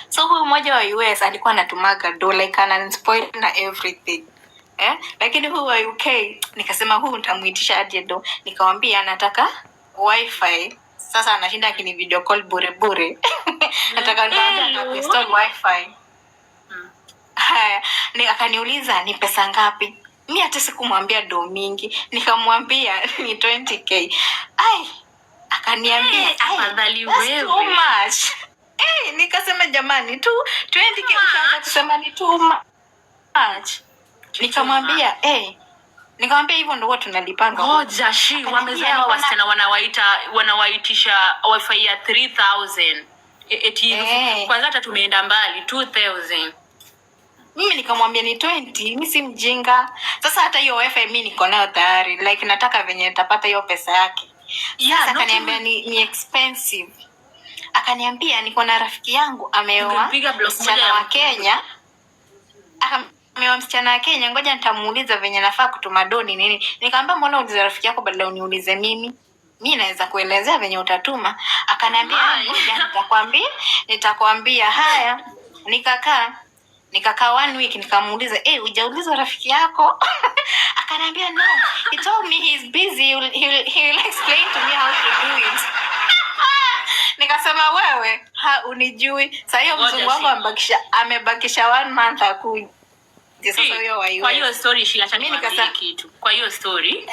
So huyu mmoja wa US alikuwa anatumaga do like ana spoil na everything. Lakini huyu wa UK nikasema huyu nitamuitisha aje do. Nikamwambia nataka wifi. Sasa anashinda akini video call bure bure. Nataka niambie install wifi. Haya, akaniuliza ni pesa ngapi? Mimi hata sikumwambia do mingi. Nikamwambia ni 20k. Akaniambia afadhali wewe. Too much. Nikasema jamani tu 20k ukaanza kusema ni too much. Nikamwambia hivyo ndio tunalipanga. Ngoja wamezoea wasichana wanawaitisha wifi ya 3000. Kwanza hata tumeenda mbali 2000. Mimi nikamwambia ni 20, mimi si mjinga. Sasa hata hiyo wifi mimi niko nayo tayari, like nataka venye nitapata hiyo pesa yake. Sasa akaniambia ni expensive. Akaniambia niko na rafiki yangu ameoa msichana wa Kenya. Ameoa msichana wa Kenya, ngoja nitamuuliza venye nafaa kutuma doni nini. Nikamwambia mbona uulize rafiki yako badala uniulize mimi? Mimi naweza kuelezea venye utatuma. Akaniambia ngoja nitakwambia. Haya, nikakaa 1 week nikamuuliza hujauliza rafiki yako? Akaniambia no, he told me he's busy, he'll explain to me how to do it. Nikasema wewe unijui. Sasa hiyo mzungu wangu amebakisha 1 month akuje. Sasa hiyo wa kwa hiyo story acha mimi nikasema kitu. Kwa hiyo story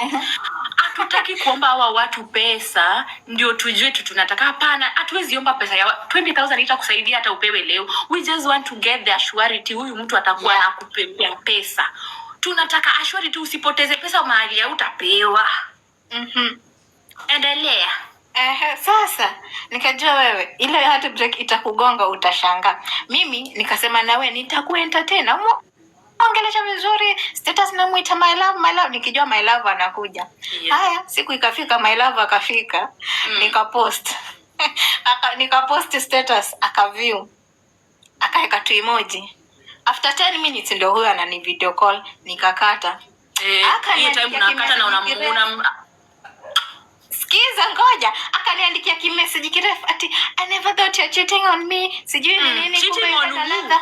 hatutaki kuomba hawa watu pesa ndio tujue tunataka. Hapana, hatuwezi omba pesa ya 20,000 itakusaidia hata upewe leo. We just want to get the assurity huyu mtu atakuwa anakupea pesa. Tunataka assurity usipoteze pesa mahali utapewa. Endelea. Sasa nikajua wewe ile heart break itakugonga utashangaa. Mimi nikasema na wewe nitakuentertain. Ongelesha vizuri, status namuita my love, nikijua my love anakuja. Haya, siku ikafika my love akafika. Nikapost status, akaview. Akaeka tu emoji. After 10 minutes ndio huyo anani video call, nikakata. Hiyo time unakata na unamuona. Sikiza ngoja, akaniandikia kimessage kirefu ati I never thought you're cheating on me. Sijui nini cheating on another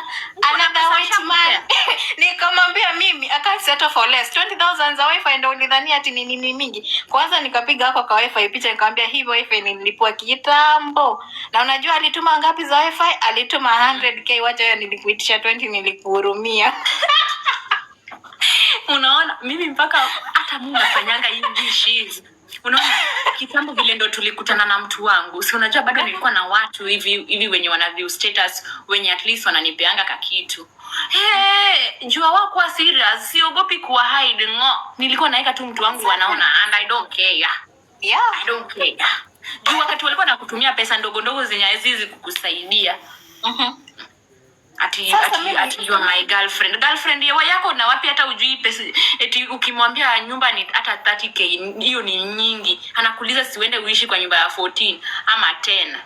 white man. Nikamwambia mimi settle for less. 20,000 za wifi ndio ulidhania ati nini mingi. Kwanza nikapiga hapo kwa wifi picha nikamwambia hivi wifi nililipwa kitambo. Na unajua alituma ngapi za wifi? Alituma 100k. Wacha hiyo nilikuitisha 20 nilikuhurumia. Unaona mimi mpaka hata mimi nafanyanga hivi shiz. Unaona kitambo vile ndo tulikutana na mtu wangu. Si unajua bado nilikuwa na watu hivi wenye wana view status wenye at least wananipeanga kakitu. Jua wako serious, siogopi kuwa hide nilikuwa naeka tu mtu wangu wanaona and I don't care. I don't care. Jua wakati walikuwa nakutumia pesa ndogo ndogo zenye hizi kukusaidia. Ati you are my girlfriend yako na wapi hata ujui pesa eti ukimwambia nyumba ni hata 30k hiyo ni nyingi anakuuliza siwende uishi kwa nyumba ya 14 ama 10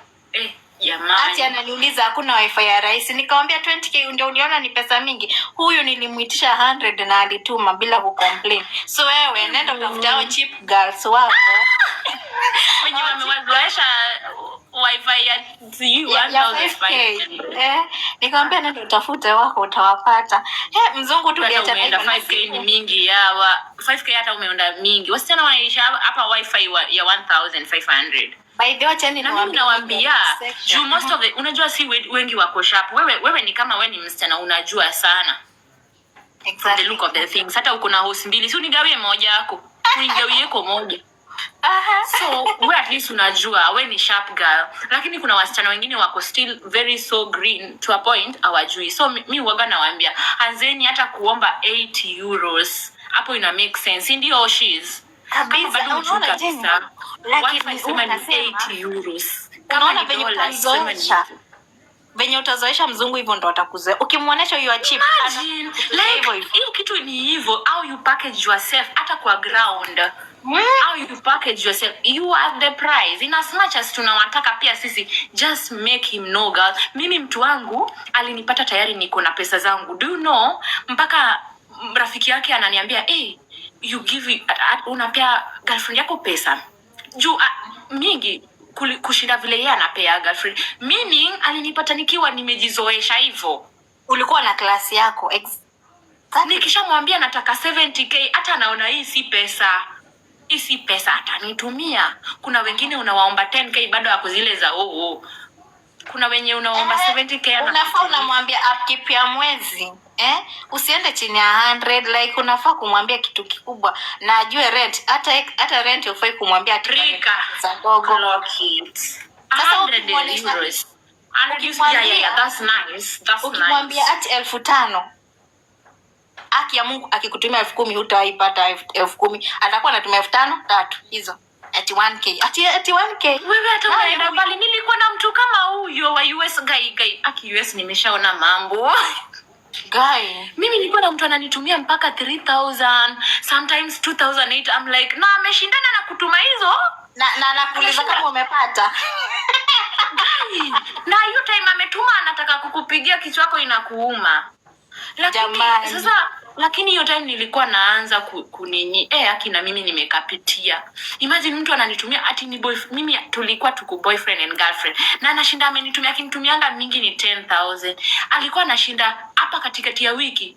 jamani ati ananiuliza hakuna wifi ya rais. Nikamwambia 20k ndio uliona ni pesa mingi. Huyu nilimuitisha 100 na alituma bila kucomplain. So wewe nenda utafuta hao cheap girls wako wenye wamewazoesha wifi ya 1000. Nikamwambia nenda utafute wako utawapata. Mzungu tuliacha 5k ni mingi yawa 5k hata umeenda mingi. Wasichana wanaisha hapa wifi ya 1500. By the way chani nawaambia juu most of the unajua si wengi wako sharp. Wewe ni kama wewe ni msichana unajua sana. Exactly. The look of the things. Hata uko na house mbili. Si unigawie moja yako. Unigawie yako moja. So we at least unajua we ni sharp girl. Lakini kuna wasichana wengine wako still very so green to a point hawajui. So mi huwaga nawaambia anzeni hata kuomba 80 euros. Hapo ina make sense. Ndio she's kabisa. Unaona tena wifi sema ni 80 euros. Unaona venye utazoesha mzungu hivyo ndo atakuzoea. Ukimwonyesha you are cheap like hiyo kitu ni hivyo. How you package yourself hata kwa ground. How you package yourself, you are the prize. In as much as tunawataka pia sisi, just make him know girl. Mimi mtu wangu alinipata tayari niko na pesa zangu. Do you know mpaka rafiki yake ananiambia you give unapea girlfriend yako pesa juu mingi kushinda vile yeye anapea girlfriend. Meaning alinipata nikiwa nimejizoesha hivyo. Ulikuwa na klasi yako. Nikishamwambia nataka 70k, hata anaona hii si pesa. Hii si pesa atanitumia. Kuna wengine unawaomba 10k bado hapo zile za Kuna wenye unaomba 70k unafaa unamwambia upkeep ya mwezi. Usiende chini ya 100, like unafaa kumwambia kitu kikubwa na ajue rent. Hata rent ufai kumwambia trika za dogo. Sasa 100 euros. Yeah, that's nice. That's nice. Ukimwambia ati 1500, haki ya Mungu akikutumia 10,000 hutaipata 10,000. Atakuwa anatumia 5,000 3 hizo. Ati 1k. Ati 1k. Wewe hata unaenda mbali. Nilikuwa na mtu kama huyo wa US guy. Aki US nimeshaona mambo. Guy, mimi nilikuwa na mtu ananitumia mpaka 3,000, sometimes 2,008. I'm like, na ameshindana na kutuma hizo. Na nakuuliza kama umepata. Guy, na hiyo time ametuma anataka kukupigia kichwa chako inakuuma. Lakini sasa hiyo time nilikuwa naanza kunini akina mimi nimekapitia. Imagine mtu ananitumia ati ni mimi tulikuwa tuko boyfriend and girlfriend. Na anashinda amenitumia, akinitumianga mingi ni 10,000. Alikuwa anashinda hapa katikati ya wiki